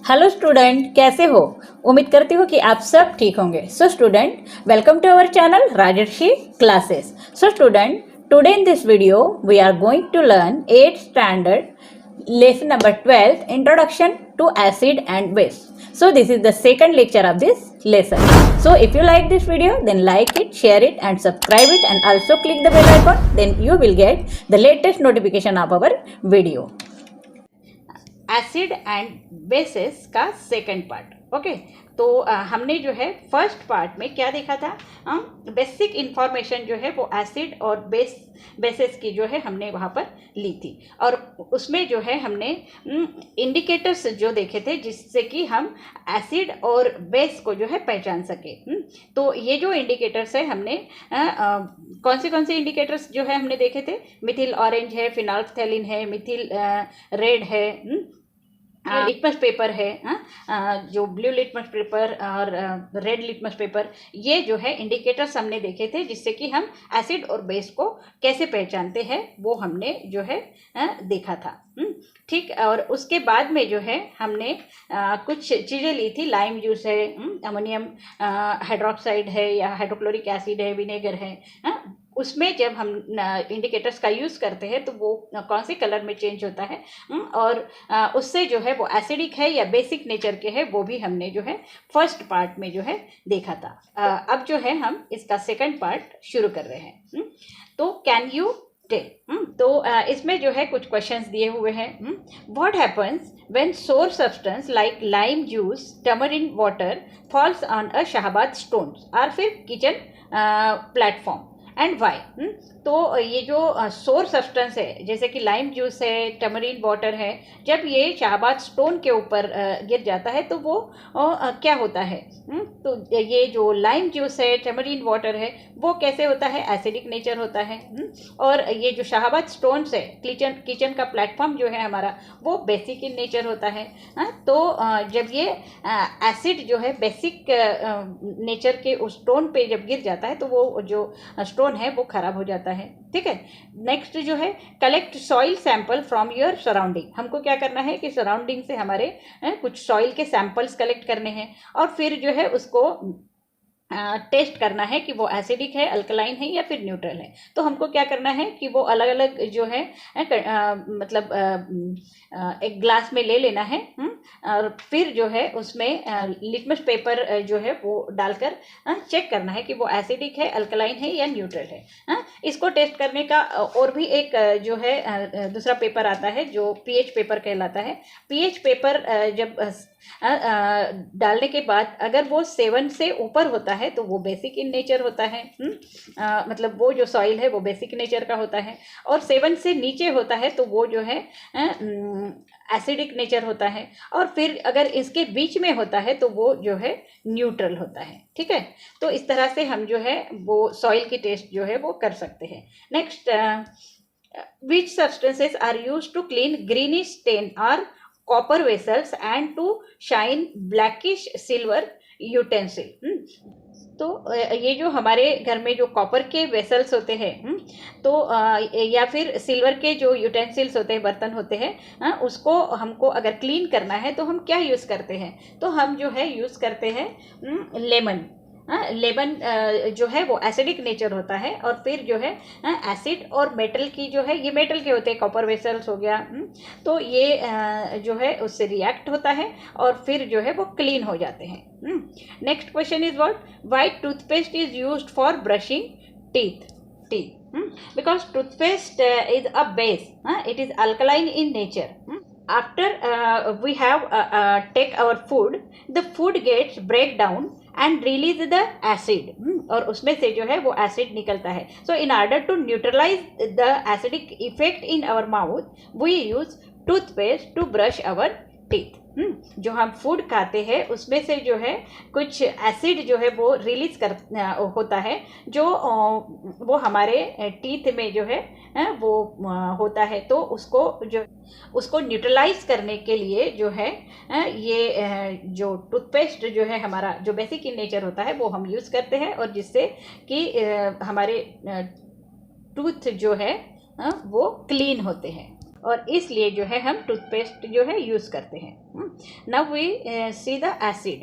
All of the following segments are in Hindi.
हेलो स्टूडेंट, कैसे हो? उम्मीद करती हूँ कि आप सब ठीक होंगे। So student, welcome to our channel Rajarshi classes. So student, today in this video we are going to learn 8th standard lesson number 12, introduction to acid and base. So this is the second lecture of this lesson. So if you like this video, then like it, share it and subscribe it, and also click the bell icon, then you will get the latest notification of our video. Acid and bases का सेकंड पार्ट। ओके, तो हमने जो है फर्स्ट पार्ट में क्या देखा था? बेसिक इंफॉर्मेशन जो है वो एसिड और बेसिस की जो है हमने वहाँ पर ली थी, और उसमें जो है हमने इंडिकेटर्स जो देखे थे जिससे कि हम एसिड और बेस को जो है पहचान सके। तो ये जो इंडिकेटर्स है हमने कौन से इंडिकेटर्स जो है हमने देखे थे? मिथिल ऑरेंज है, फिनाल्फ्थैलिन है, मिथिल रेड है, लिटमस पेपर है, जो ब्लू लिटमस पेपर और रेड लिटमस पेपर, ये जो है इंडिकेटर्स हमने देखे थे जिससे कि हम एसिड और बेस को कैसे पहचानते हैं वो हमने जो है देखा था। ठीक, और उसके बाद में जो है हमने कुछ चीज़ें ली थी। लाइम जूस है, अमोनियम हाइड्रोक्साइड है या हाइड्रोक्लोरिक एसिड है, विनेगर है। उसमें जब हम इंडिकेटर्स का यूज़ करते हैं तो वो कौन से कलर में चेंज होता है, और उससे जो है वो एसिडिक है या बेसिक नेचर के है, वो भी हमने जो है फर्स्ट पार्ट में जो है देखा था। अब जो है हम इसका सेकंड पार्ट शुरू कर रहे हैं। तो कैन यू टेल, तो इसमें जो है कुछ क्वेश्चंस दिए हुए हैं। What happens when sour substance like lime juice, tamarind water falls on a Shahabad stones और फिर किचन प्लेटफॉर्म एंड वाई? तो ये जो सोर सब्सटेंस है जैसे कि लाइम जूस है, टमरीन वाटर है, जब ये शाहबाद स्टोन के ऊपर गिर जाता है तो वो क्या होता है? तो ये जो लाइम जूस है, टमरीन वाटर है, वो कैसे होता है? एसिडिक नेचर होता है। और ये जो शाहबाद स्टोन्स है, किचन का प्लेटफॉर्म जो है हमारा, वो बेसिक इन नेचर होता है। तो जब ये एसिड जो है बेसिक नेचर के उस स्टोन पे जब गिर जाता है तो वो जो स्टोन है वो खराब हो जाता है। ठीक है। नेक्स्ट जो है, collect soil sample from your surrounding. हमको क्या करना है कि सराउंडिंग से हमारे कुछ सॉइल के सैंपल्स कलेक्ट करने हैं और फिर जो है उसको टेस्ट करना है कि वो एसिडिक है, अल्कलाइन है या फिर न्यूट्रल है। तो हमको क्या करना है कि वो अलग अलग जो है मतलब एक ग्लास में ले लेना है, और फिर जो है उसमें लिटमस पेपर जो है वो डालकर चेक करना है कि वो एसिडिक है, अल्कलाइन है या न्यूट्रल है। इसको टेस्ट करने का और भी एक जो है दूसरा पेपर आता है जो पीएच पेपर कहलाता है। पीएच पेपर जब डालने के बाद अगर वो 7 से ऊपर होता है तो वो बेसिक इन नेचर होता है। मतलब वो जो सॉइल है वो बेसिक नेचर का होता है, और 7 से नीचे होता है तो वो जो है एसिडिक नेचर होता है, और फिर अगर इसके बीच में होता है तो वो जो है न्यूट्रल होता है। ठीक है। तो इस तरह से हम जो है वो सॉइल की टेस्ट जो है वो कर सकते हैं। Next, which substances are used to clean greenish stain or copper vessels and to shine blackish silver utensil? तो ये जो हमारे घर में जो कॉपर के वेसल्स होते हैं, तो या फिर सिल्वर के जो यूटेंसिल्स होते हैं, बर्तन होते हैं, उसको हमको अगर क्लीन करना है तो हम क्या यूज़ करते हैं? तो हम जो है यूज़ करते हैं लेमन। लेमन जो है वो एसिडिक नेचर होता है, और फिर जो है एसिड और मेटल की जो है, ये मेटल के होते हैं, कॉपर वेसल्स हो गया, तो ये जो है उससे रिएक्ट होता है और फिर जो है वो क्लीन हो जाते हैं। Next question is what? Why toothpaste is used for brushing teeth? Because toothpaste is a base, it is alkaline in nature. After we have take our food, the food gets break down and release the acid, और उसमें से जो है वो एसिड निकलता है। So in order to neutralize the acidic effect in our mouth, we use toothpaste to brush our teeth. जो हम फूड खाते हैं उसमें से जो है कुछ एसिड जो है वो रिलीज कर होता है, जो वो हमारे टीथ में जो है वो होता है। तो उसको न्यूट्रलाइज करने के लिए जो है ये जो टूथपेस्ट जो है हमारा जो बेसिक इन नेचर होता है वो हम यूज़ करते हैं, और जिससे कि हमारे टूथ जो है वो क्लीन होते हैं। और इसलिए जो है हम टूथपेस्ट जो है यूज़ करते हैं। Now we see the acid.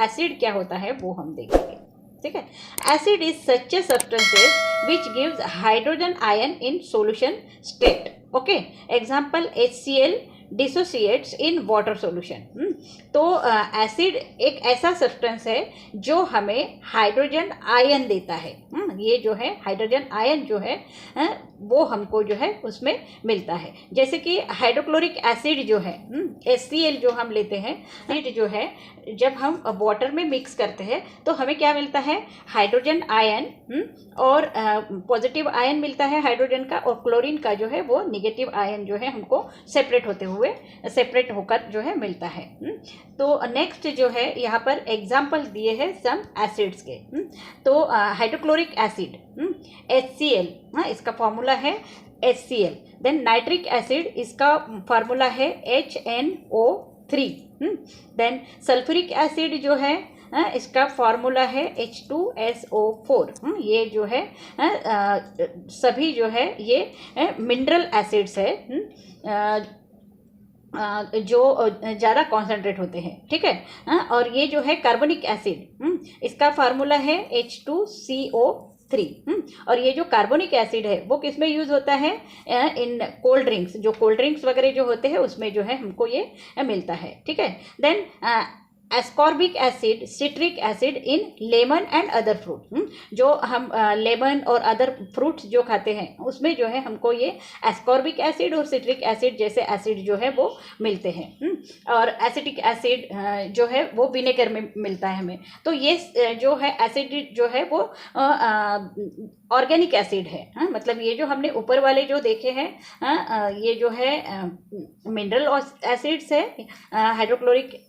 Acid क्या होता है वो हम देखेंगे, ठीक है। Acid is such a substances which gives hydrogen ion in solution state. Okay, example HCl dissociates in water solution. तो एसिड एक ऐसा सब्सटेंस है जो हमें हाइड्रोजन आयन देता है। ये जो है हाइड्रोजन आयन जो है वो हमको जो है उसमें मिलता है। जैसे कि हाइड्रोक्लोरिक एसिड जो है HCl जो हम लेते हैं, एसिड जो है जब हम वाटर में मिक्स करते हैं तो हमें क्या मिलता है, हाइड्रोजन आयन और पॉजिटिव आयन मिलता है हाइड्रोजन का, और क्लोरीन का जो है वो निगेटिव आयन जो है हमको सेपरेट होकर जो है मिलता है। तो नेक्स्ट जो है यहाँ पर एग्जाम्पल दिए हैं सम एसिड्स के। तो हाइड्रोक्लोरिक एसिड HCl, इसका फॉर्मूला है HCl। देन नाइट्रिक एसिड, इसका फार्मूला है HNO3। देन सल्फ्यूरिक एसिड जो है इसका फार्मूला है H2SO4। ये जो है सभी जो है ये मिनरल एसिड्स है जो ज़्यादा कॉन्सेंट्रेट होते हैं, ठीक है। और ये जो है कार्बनिक एसिड, इसका फार्मूला है H2CO3। और ये जो कार्बनिक एसिड है वो किस में यूज़ होता है, इन कोल्ड ड्रिंक्स, जो कोल्ड ड्रिंक्स वगैरह जो होते हैं उसमें जो है हमको ये मिलता है, ठीक है। Then ascorbic acid, citric acid in lemon and other fruit. जो हम लेमन और अदर फ्रूट्स जो खाते हैं उसमें जो है हमको ये एस्कॉर्बिक एसिड और सिट्रिक एसिड जैसे एसिड जो है वो मिलते हैं। और एसिटिक एसिड जो है वो विनेगर में मिलता है हमें। तो ये जो है एसिड जो है वो ऑर्गेनिक एसिड है। मतलब ये जो हमने ऊपर वाले जो देखे हैं ये जो है मिनरल एसिड्स है, हाइड्रोक्लोरिक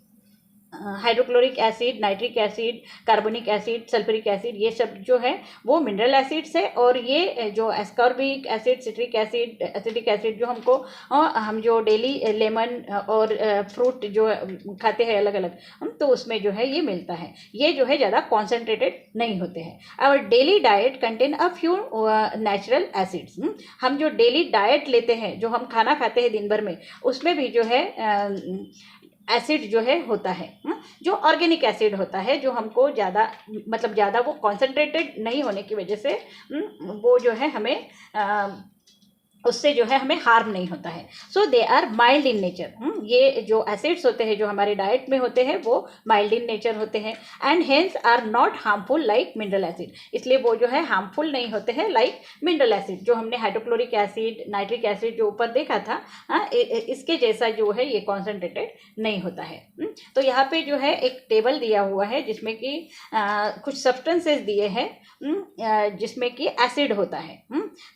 एसिड, नाइट्रिक एसिड, कार्बनिक एसिड, सल्फ्यूरिक एसिड, ये सब जो है वो मिनरल एसिड्स है। और ये जो ascorbic acid, citric acid, acetic acid जो हमको हम जो डेली लेमन और फ्रूट जो खाते हैं अलग अलग तो उसमें जो है ये मिलता है। ये जो है ज़्यादा कॉन्सेंट्रेटेड नहीं होते हैं। और daily diet contain a few natural acids. हम जो डेली डाइट लेते हैं, जो हम खाना खाते हैं दिन भर में, उसमें भी जो है एसिड जो है होता है, जो ऑर्गेनिक एसिड होता है, जो हमको ज़्यादा मतलब ज़्यादा वो कॉन्सेंट्रेटेड नहीं होने की वजह से वो जो है हमें उससे जो है हमें हार्म नहीं होता है। So they are mild in nature. ये जो एसिड्स होते हैं जो हमारे डाइट में होते हैं वो माइल्ड इन नेचर होते हैं and hence are not harmful like mineral acid. इसलिए वो जो है हार्मफुल नहीं होते हैं लाइक मिनरल एसिड। जो हमने हाइड्रोक्लोरिक एसिड, नाइट्रिक एसिड जो ऊपर देखा था इसके जैसा जो है ये कॉन्सेंट्रेटेड नहीं होता है। तो यहाँ पे जो है एक टेबल दिया हुआ है जिसमें कि कुछ सब्सटेंसेस दिए हैं जिसमें कि एसिड होता है।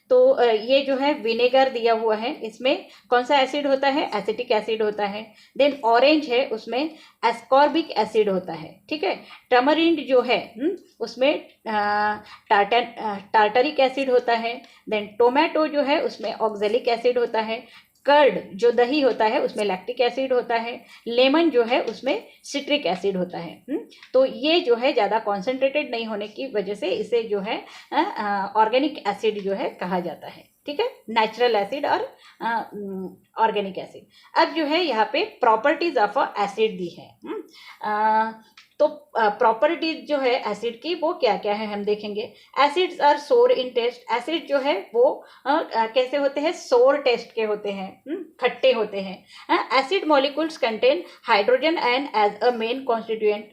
तो ये जो है विनेगर दिया हुआ है, इसमें कौन सा एसिड होता है, एसिटिक एसिड होता है। देन ऑरेंज है, उसमें एस्कॉर्बिक एसिड होता है, ठीक है। टमरिंड जो है उसमें टार्टरिक एसिड होता है। देन टोमेटो जो है उसमें ऑक्जेलिक एसिड होता है। कर्ड जो दही होता है उसमें लैक्टिक एसिड होता है। लेमन जो है उसमें सिट्रिक एसिड होता है। तो ये जो है ज़्यादा कॉन्सेंट्रेटेड नहीं होने की वजह से इसे जो है ऑर्गेनिक एसिड जो है कहा जाता है, ठीक है। नेचुरल एसिड और ऑर्गेनिक एसिड। अब जो है यहाँ पे प्रॉपर्टीज ऑफ अ एसिड दी है। तो प्रॉपर्टीज जो है एसिड की वो क्या क्या है हम देखेंगे। एसिड्स आर सोर इन टेस्ट। एसिड जो है वो कैसे होते हैं, सोर टेस्ट के होते हैं, खट्टे होते हैं। Acid molecules contain hydrogen ion as a main constituent.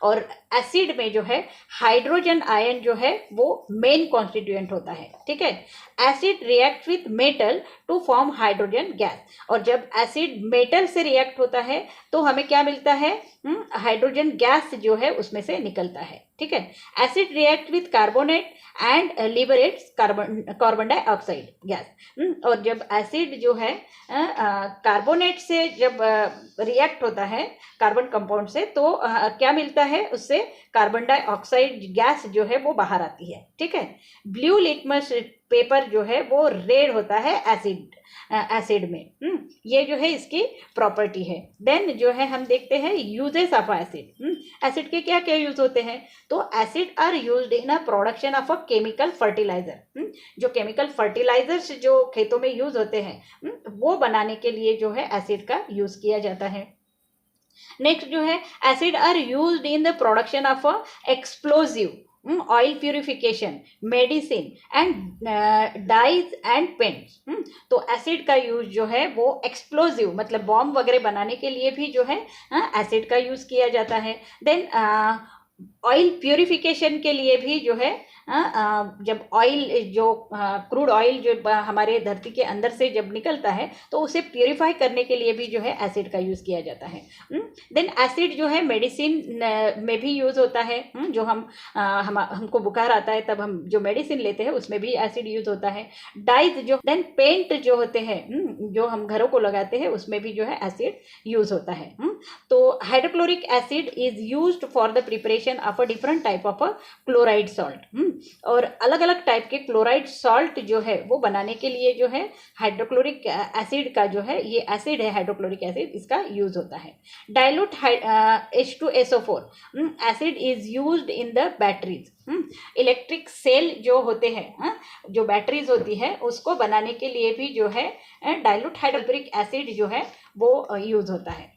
और एसिड में जो है हाइड्रोजन आयन जो है वो मेन कॉन्स्टिट्यूएंट होता है, ठीक है। Acid react with metal to form hydrogen gas. और जब एसिड मेटल से रिएक्ट होता है तो हमें क्या मिलता है, हाइड्रोजन गैस जो है उसमें से निकलता है, ठीक है। Acid react with carbonate and liberates carbon dioxide gas. और जब एसिड जो है कार्बोनेट से जब रिएक्ट होता है कार्बन कंपाउंड से तो क्या मिलता है उससे, कार्बन डाइऑक्साइड गैस जो है वो बाहर आती है, ठीक है। ब्लू लिटमस पेपर जो है वो रेड होता है एसिड में। ये जो है इसकी प्रॉपर्टी है। देन जो है हम देखते हैं यूजेस ऑफ एसिड। एसिड के क्या क्या यूज होते हैं। तो acid are used in a production of a chemical fertilizer. जो केमिकल फर्टिलाइजर्स जो खेतों में यूज होते हैं वो बनाने के लिए जो है एसिड का यूज किया जाता है। नेक्स्ट जो है acid are used in the production of a explosive, oil purification, medicine and dyes and paints. तो एसिड का यूज जो है वो एक्सप्लोजिव मतलब बॉम्ब वगैरह बनाने के लिए भी जो है एसिड का यूज किया जाता है। देन ऑयल प्यूरिफिकेशन के लिए भी जो है जब ऑयल जो क्रूड ऑयल जो हमारे धरती के अंदर से जब निकलता है तो उसे प्यूरिफाई करने के लिए भी जो है एसिड का यूज़ किया जाता है। देन एसिड जो है मेडिसिन में भी यूज़ होता है। जो हमको बुखार आता है तब हम जो मेडिसिन लेते हैं उसमें भी एसिड यूज़ होता है। डाइज जो देन पेंट जो होते हैं जो हम घरों को लगाते हैं उसमें भी जो है एसिड यूज़ होता है। तो hydrochloric acid is used for the preparation of a different type of a chloride salt. और अलग अलग टाइप के क्लोराइड सॉल्ट जो है वो बनाने के लिए जो है हाइड्रोक्लोरिक एसिड का जो है ये एसिड है हाइड्रोक्लोरिक एसिड, इसका यूज होता है। Dilute H2SO4 acid is used in the batteries. Electric cell जो होते हैं जो बैटरीज होती है उसको बनाने के लिए भी जो है डाइल्यूट हाइड्रोक्लोरिक एसिड जो है वो यूज होता है।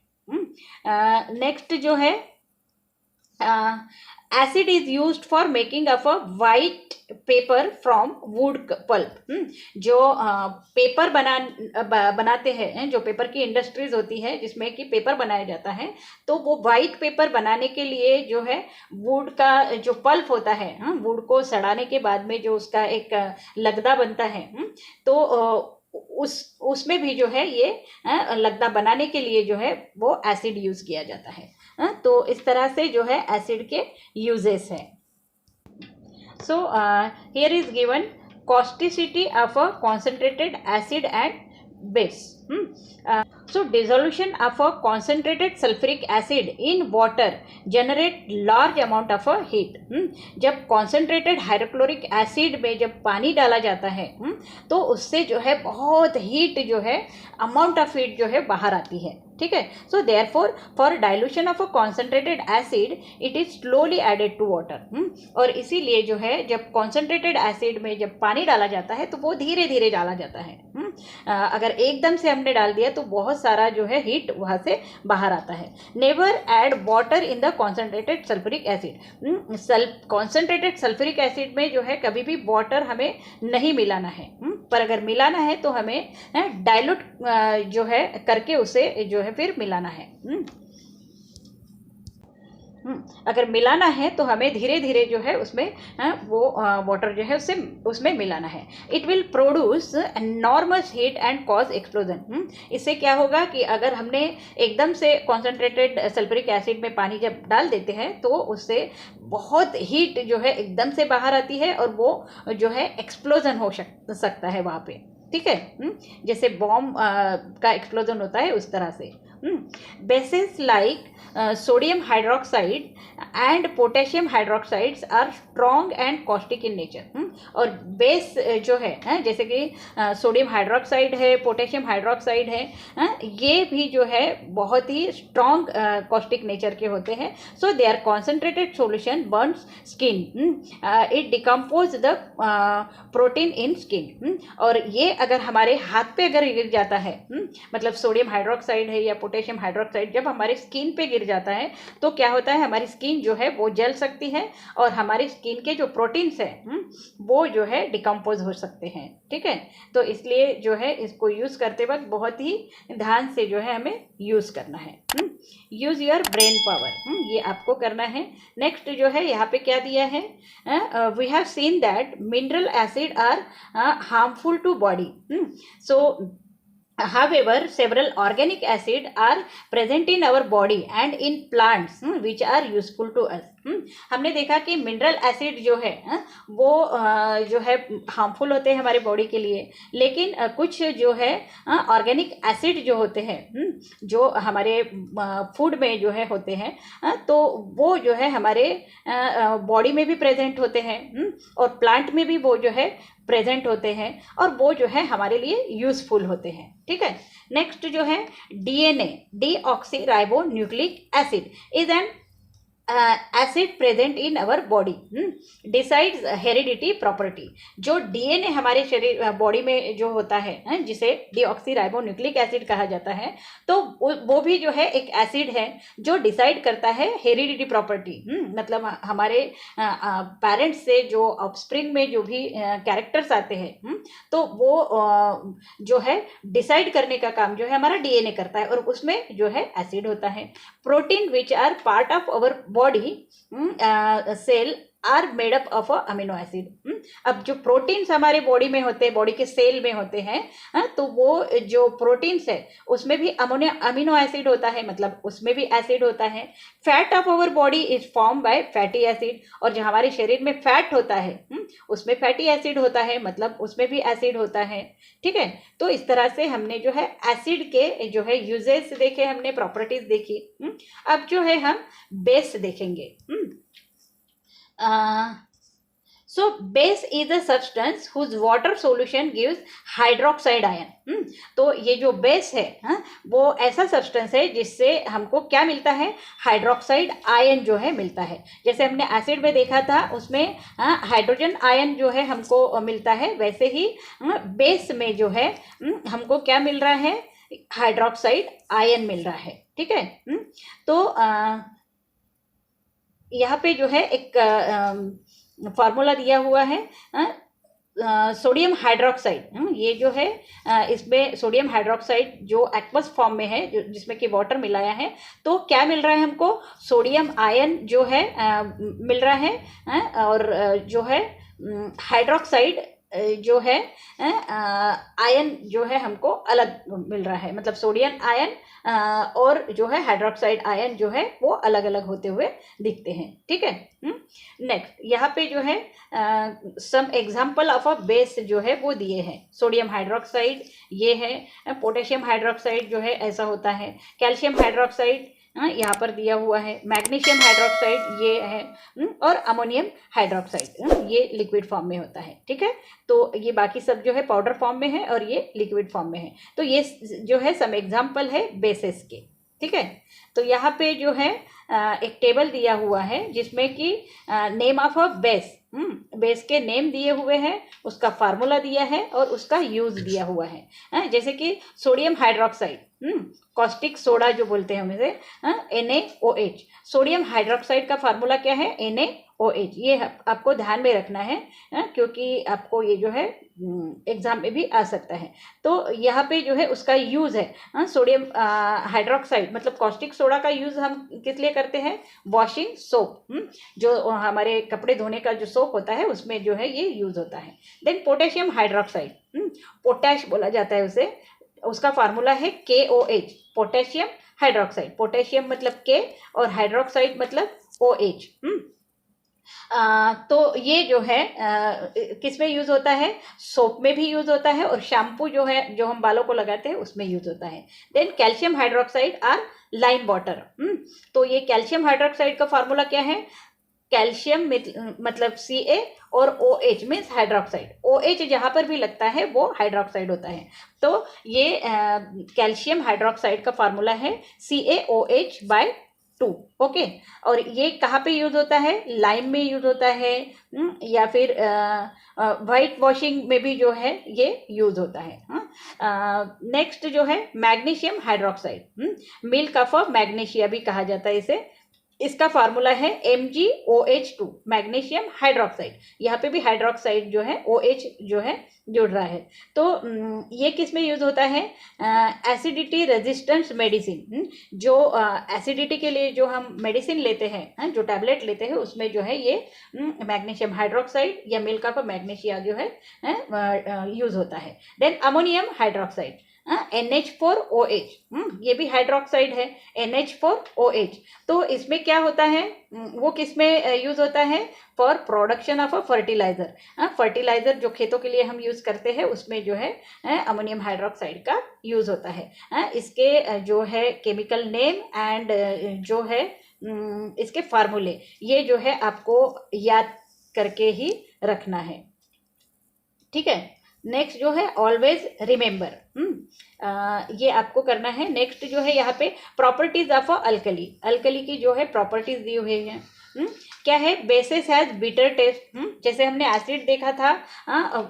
नेक्स्ट जो है acid is used for making of a white paper from wood pulp। जो पेपर बनाते हैं जो पेपर की इंडस्ट्रीज होती है जिसमें कि पेपर बनाया जाता है तो वो वाइट पेपर बनाने के लिए जो है वुड का जो पल्प होता है वुड को सड़ाने के बाद में जो उसका एक लगदा बनता है तो उसमें भी जो है ये लगदा बनाने के लिए जो है वो एसिड यूज किया जाता है। तो इस तरह से जो है एसिड के यूजेस हैं। So here is given causticity of a concentrated acid and base. So dissolution of a concentrated sulfuric acid in water generate large amount of a heat। जब concentrated hydrochloric acid में जब पानी डाला जाता है तो उससे जो है बहुत हीट जो है अमाउंट ऑफ हीट जो है बाहर आती है। ठीक है। So therefore for dilution of a concentrated acid it is slowly added to water. और इसीलिए जो है जब कॉन्सेंट्रेटेड एसिड में जब पानी डाला जाता है तो वो धीरे धीरे डाला जाता है। अगर एकदम से हमने डाल दिया तो बहुत सारा जो है हीट वहां से बाहर आता है। Never add water in the concentrated sulphuric acid. Concentrated sulphuric acid में जो है कभी भी वाटर हमें नहीं मिलाना है। पर अगर मिलाना है तो हमें डाइल्यूट जो है करके उसे जो है फिर मिलाना है। अगर मिलाना है तो हमें धीरे धीरे जो है उसमें वो वाटर जो है उसमें मिलाना है। It will produce enormous heat and cause explosion. इससे क्या होगा कि अगर हमने एकदम से कॉन्सेंट्रेटेड सल्फ्यूरिक एसिड में पानी जब डाल देते हैं तो उससे बहुत हीट जो है एकदम से बाहर आती है और वो जो है एक्सप्लोजन हो सकता है वहाँ पे। ठीक है। जैसे बॉम्ब का एक्सप्लोजन होता है उस तरह से। Bases like sodium hydroxide and potassium hydroxides are strong and caustic in nature. और बेस जो है जैसे कि सोडियम हाइड्रोक्साइड है, पोटेशियम हाइड्रोक्साइड है, ये भी जो है बहुत ही स्ट्रॉन्ग कॉस्टिक नेचर के होते हैं। So they are concentrated solution burns skin, it decompose the protein in skin. और ये अगर हमारे हाथ पे अगर गिर जाता है मतलब सोडियम हाइड्रोक्साइड है या पोटेशियम हाइड्रोक्साइड जब हमारे स्किन पे गिर जाता है तो क्या होता है हमारी स्किन जो है वो जल सकती है और हमारी स्किन के जो प्रोटीन्स हैं वो जो है डिकम्पोज हो सकते हैं। ठीक है। तो इसलिए जो है इसको यूज करते वक्त बहुत ही ध्यान से जो है हमें यूज करना है। यूज योर ब्रेन पावर, ये आपको करना है। नेक्स्ट जो है यहाँ पे क्या दिया है, we have seen that mineral acid are harmful to body. So however several organic acid are present in our body and in plants which are useful to us। हमने देखा कि मिनरल एसिड जो है वो जो है हार्मफुल होते हैं हमारे बॉडी के लिए, लेकिन कुछ जो है ऑर्गेनिक एसिड जो होते हैं जो हमारे फूड में जो है होते हैं तो वो जो है हमारे बॉडी में भी प्रेजेंट होते हैं और प्लांट में भी वो जो है प्रेजेंट होते हैं और वो जो है हमारे लिए यूजफुल होते हैं। ठीक है। नेक्स्ट जो है DNA, deoxy ribo nucleic acid is an acid present in our body decides heredity property. जो डीएनए हमारे शरीर बॉडी में जो होता है जिसे डीऑक्सीराइबोन्यूक्लिक एसिड कहा जाता है, तो वो भी जो है एक एसिड है जो डिसाइड करता है हेरिडिटी प्रॉपर्टी। मतलब हमारे पेरेंट्स से जो ऑफस्प्रिंग में जो भी कैरेक्टर्स आते हैं तो वो जो है डिसाइड करने का काम जो है हमारा डीएनए करता है, और उसमें जो है एसिड होता है। Protein which are part of our body cell are made up of amino acid. अब जो प्रोटीन्स हमारे बॉडी में होते हैं, बॉडी के सेल में होते हैं, तो वो जो प्रोटीन्स है उसमें भी अमीनो एसिड होता है, मतलब उसमें भी एसिड होता है। Fat of our body is form by fatty acid, और जो हमारे शरीर में फैट होता है उसमें फैटी एसिड होता है, मतलब उसमें भी एसिड होता है। ठीक है, तो इस तरह से हमने जो है एसिड के जो है यूजेस देखे, हमने प्रॉपर्टीज देखी। अब जो है हम बेस देखेंगे। So base is a substance whose water solution gives hydroxide ion। तो ये जो बेस है वो ऐसा सब्सटेंस है जिससे हमको क्या मिलता है, हाइड्रोक्साइड आयन जो है मिलता है। जैसे हमने एसिड में देखा था उसमें हाइड्रोजन आयन जो है हमको मिलता है, वैसे ही बेस में जो है हमको क्या मिल रहा है, हाइड्रोक्साइड आयन मिल रहा है। ठीक है, तो यहाँ पे जो है एक फार्मूला दिया हुआ है सोडियम हाइड्रोक्साइड। ये जो है इसमें सोडियम हाइड्रोक्साइड जो एक्वस फॉर्म में है, जिसमें कि वाटर मिलाया है, तो क्या मिल रहा है हमको, सोडियम आयन जो है मिल रहा है, और जो है हाइड्रोक्साइड जो है आयन जो है हमको अलग मिल रहा है, मतलब सोडियम आयन और जो है हाइड्रोक्साइड आयन जो है वो अलग अलग होते हुए दिखते हैं। ठीक है, नेक्स्ट यहाँ पे जो है some example of a base जो है वो दिए हैं। सोडियम हाइड्रोक्साइड ये है, पोटेशियम हाइड्रोक्साइड जो है ऐसा होता है, कैल्शियम हाइड्रोक्साइड यहाँ पर दिया हुआ है, मैग्नीशियम हाइड्रोक्साइड ये है, और अमोनियम हाइड्रोक्साइड ये लिक्विड फॉर्म में होता है। ठीक है, तो ये बाकी सब जो है पाउडर फॉर्म में है और ये लिक्विड फॉर्म में है। तो ये जो है सम एग्जाम्पल है बेसिस के। ठीक है, तो यहाँ पे जो है एक टेबल दिया हुआ है जिसमें कि name of a base, base के नेम दिए हुए हैं, उसका फार्मूला दिया है और उसका यूज दिया हुआ है। जैसे कि सोडियम हाइड्रोक्साइड, कॉस्टिक सोडा जो बोलते हैं हम इसे, NaOH। सोडियम हाइड्रोक्साइड का फार्मूला क्या है, NaOH। ये आपको ध्यान में रखना है क्योंकि आपको ये जो है एग्जाम में भी आ सकता है। तो यहाँ पे जो है उसका यूज है सोडियम हाइड्रोक्साइड, मतलब कॉस्टिक सोडा का यूज हम किस लिए करते हैं, वॉशिंग सोप, जो हमारे कपड़े धोने का जो सोप होता है उसमें जो है ये यूज होता है। देन पोटेशियम हाइड्रोक्साइड, पोटैश बोला जाता है उसे, उसका फार्मूला है KOH, पोटेशियम हाइड्रोक्साइड। पोटेशियम मतलब K और हाइड्रोक्साइड मतलब OH। तो ये जो है किस में यूज होता है, सोप में भी यूज होता है, और शैम्पू जो है जो हम बालों को लगाते हैं उसमें यूज होता है। Then calcium hydroxide or lime water. तो ये कैल्शियम हाइड्रोक्साइड का फार्मूला क्या है, कैल्शियम मतलब Ca और OH मीन्स हाइड्रोक्साइड। OH जहाँ पर भी लगता है वो हाइड्रोक्साइड होता है। तो ये कैल्शियम हाइड्रोक्साइड का फार्मूला है CaOH/2। ओके, और ये कहाँ पे यूज होता है, लाइम में यूज होता है, या फिर वाइट वॉशिंग में भी जो है ये यूज होता है। नेक्स्ट जो है magnesium hydroxide, milk of magnesia भी कहा जाता है इसे। इसका फार्मूला है MgOH2, मैग्नीशियम हाइड्रोक्साइड। यहाँ पे भी हाइड्रोक्साइड जो है OH जो है जुड़ रहा है। तो ये किस में यूज होता है, एसिडिटी रेजिस्टेंस मेडिसिन। जो एसिडिटी के लिए जो हम मेडिसिन लेते हैं, जो टैबलेट लेते हैं, उसमें जो है ये मैग्नीशियम हाइड्रोक्साइड या मिल्क ऑफ मैग्नीशिया जो है यूज होता है। देन अमोनियम हाइड्रोक्साइड, NH4OH, ये भी हाइड्रोक्साइड है, NH4OH। तो इसमें क्या होता है, वो किस में यूज होता है, for production of a fertilizer. Fertilizer जो खेतों के लिए हम यूज करते हैं उसमें जो है अमोनियम हाइड्रोक्साइड का यूज होता है। इसके जो है केमिकल नेम एंड जो है इसके फार्मूले, ये जो है आपको याद करके ही रखना है। ठीक है, नेक्स्ट जो है ऑलवेज रिमेंबर, ये आपको करना है। नेक्स्ट जो है यहाँ पे प्रॉपर्टीज ऑफ अल्कली, अल्कली की जो है प्रॉपर्टीज दी हुई है। क्या है, बेसिस हैज बिटर टेस्ट, जैसे हमने एसिड देखा था,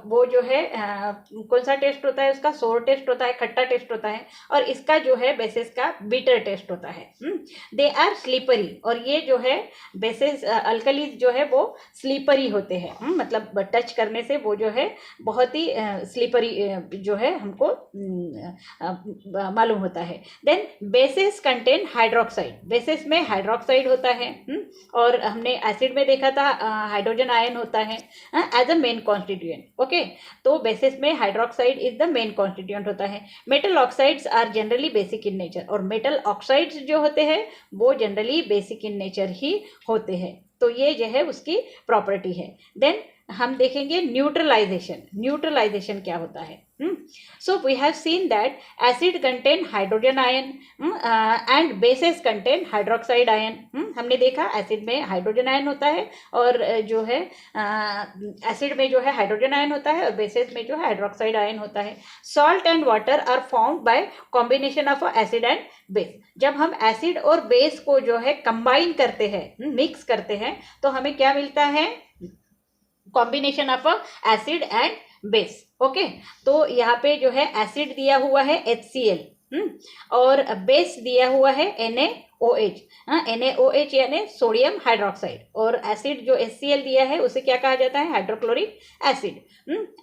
वो जो है कौन सा टेस्ट होता है उसका, सोर टेस्ट होता है, खट्टा टेस्ट होता है, और इसका जो है बेसिस का बिटर टेस्ट होता है। दे आर स्लीपरी, और ये जो है बेसिस अल्कलीज जो है वो स्लीपरी होते हैं, मतलब टच करने से वो जो है बहुत ही स्लीपरी जो है हमको मालूम होता है। Then bases contain hydroxide, bases में हाइड्रोक्साइड होता है, और हमने एसिड में देखा था हाइड्रोजन आयन होता है as a main constituent. Okay, तो बेसिस में hydroxide is the main constituent होता है। Metal oxides are generally basic in nature, और मेटल ऑक्साइड्स जो होते हैं वो जनरली बेसिक इन नेचर ही होते हैं। तो ये जो है उसकी प्रॉपर्टी है। देन हम देखेंगे न्यूट्रलाइजेशन, न्यूट्रलाइजेशन क्या होता है। So we have seen that acid contain hydrogen ion and bases contain hydroxide ion. हमने देखा एसिड में हाइड्रोजन आयन होता है, और जो है एसिड में जो है हाइड्रोजन आयन होता है, और बेसिस में जो है हाइड्रोक्साइड आयन होता है। Salt and water are formed by combination of acid and base. जब हम एसिड और बेस को जो है कंबाइन करते हैं, मिक्स करते हैं, तो हमें क्या मिलता है, combination of acid and base. Okay, तो यहाँ पे जो है एसिड दिया हुआ है HCl, और बेस दिया हुआ है NaOH, NaOH यानी सोडियम हाइड्रोक्साइड, और एसिड जो HCl दिया है उसे क्या कहा जाता है, हाइड्रोक्लोरिक एसिड।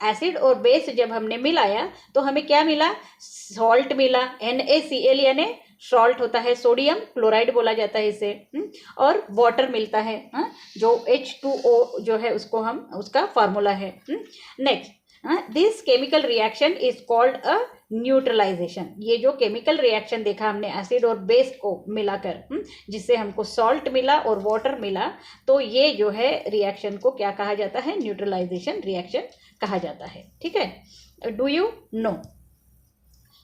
एसिड और बेस जब हमने मिलाया तो हमें क्या मिला, सॉल्ट मिला, NaCl यानी सॉल्ट होता है, सोडियम क्लोराइड बोला जाता है इसे, और वाटर मिलता है, जो H2O जो है उसको हम, उसका फार्मूला है। Next, this chemical reaction is called a neutralization. ये जो केमिकल रिएक्शन देखा हमने एसिड और बेस को मिलाकर, जिससे हमको सॉल्ट मिला और वाटर मिला, तो ये जो है रिएक्शन को क्या कहा जाता है, न्यूट्रलाइजेशन रिएक्शन कहा जाता है। ठीक है, do you know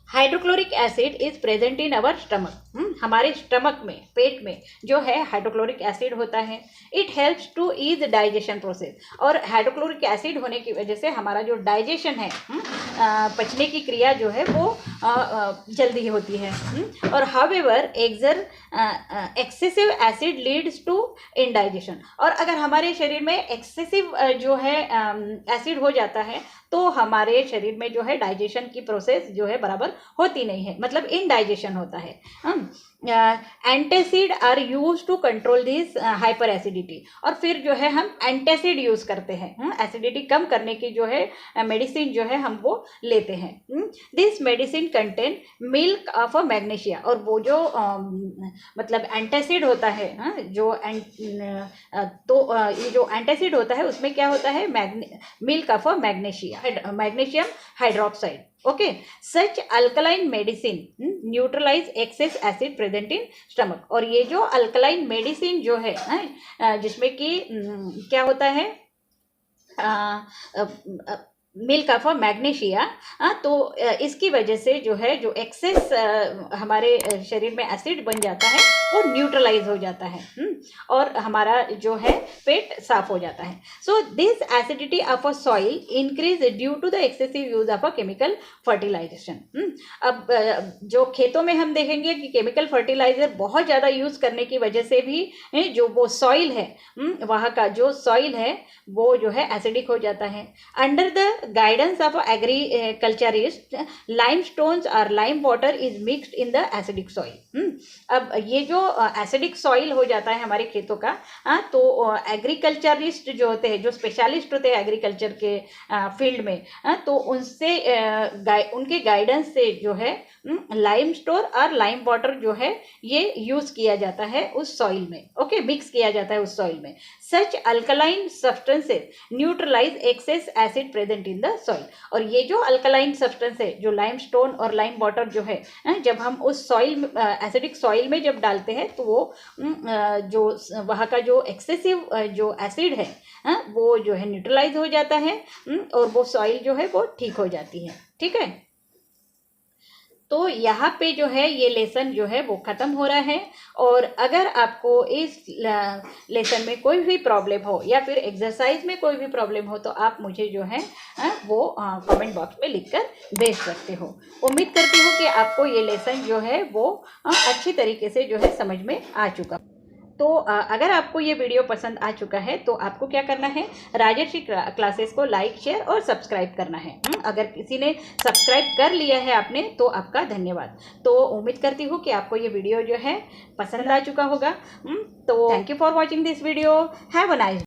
hydrochloric acid is present in our stomach, हमारे स्टमक में, पेट में जो है हाइड्रोक्लोरिक एसिड होता है। It helps to ease digestion process, और हाइड्रोक्लोरिक एसिड होने की वजह से हमारा जो डाइजेशन है, पचने की क्रिया जो है वो जल्दी होती है। और however excessive acid leads to indigestion, और अगर हमारे शरीर में एक्सेसिव जो है एसिड हो जाता है तो हमारे शरीर में जो है डाइजेशन की प्रोसेस जो है बराबर होती नहीं है, मतलब इनडाइजेशन होता है। Antacid are use to control this hyper acidity, और फिर जो है हम एंटासिड यूज करते हैं, एसिडिटी कम करने की जो है मेडिसिन जो है हम वो लेते हैं। This medicine contain milk of magnesia, और वो जो मतलब एंटासिड होता है, तो ये जो एंटासिड होता है उसमें क्या होता है, milk of magnesia, magnesium hydroxide. Okay, such alkaline medicine neutralize excess acid present in stomach, और ये जो अल्कलाइन मेडिसिन जो है जिसमें कि क्या होता है, मिल्क ऑफ मैग्नीशिया, तो इसकी वजह से जो है जो एक्सेस हमारे शरीर में एसिड बन जाता है वो न्यूट्रलाइज हो जाता है, और हमारा जो है पेट साफ हो जाता है। So this acidity of a soil increase due to the excessive use of a chemical fertilization. अब जो खेतों में हम देखेंगे कि केमिकल फर्टिलाइजर बहुत ज़्यादा यूज करने की वजह से भी जो वो सॉइल है, वहाँ का जो सॉइल है वो जो है एसिडिक हो जाता है। Under the guidance of agriculturist, limestones or lime water is mixed in the acidic soil। अब ये जो एसिडिक सॉइल हो जाता है हमारे खेतों का, तो एग्रीकल्चरिस्ट जो होते हैं, जो स्पेशलिस्ट होते हैं एग्रीकल्चर के फील्ड में, तो उनसे उनके गाइडेंस से जो है लाइम स्टोर और लाइम वाटर जो है ये यूज किया जाता है उस सॉइल में। ओके, मिक्स किया जाता है उस सॉइल में। Such alkaline substances neutralize excess acid present in the soil, और ये जो अल्कलाइन सब्सटेंस है, जो लाइम स्टोन और लाइम वाटर जो है, जब हम उस सॉइल एसिडिक सॉइल में जब डालते हैं तो वो जो वहाँ का जो एक्सेसिव जो एसिड है वो जो है न्यूट्रलाइज हो जाता है, और वो सॉइल जो है वो ठीक हो जाती है। ठीक है, तो यहाँ पे जो है ये लेसन जो है वो ख़त्म हो रहा है। और अगर आपको इस लेसन में कोई भी प्रॉब्लम हो या फिर एक्सरसाइज में कोई भी प्रॉब्लम हो तो आप मुझे जो है वो कमेंट बॉक्स में लिखकर भेज सकते हो। उम्मीद करती हूँ कि आपको ये लेसन जो है वो अच्छी तरीके से जो है समझ में आ चुका। तो अगर आपको ये वीडियो पसंद आ चुका है तो आपको क्या करना है, राजर्षि क्लासेस को लाइक शेयर और सब्सक्राइब करना है। अगर किसी ने सब्सक्राइब कर लिया है आपने तो आपका धन्यवाद। तो उम्मीद करती हूँ कि आपको ये वीडियो जो है पसंद आ चुका होगा। तो thank you for watching this video. Have a nice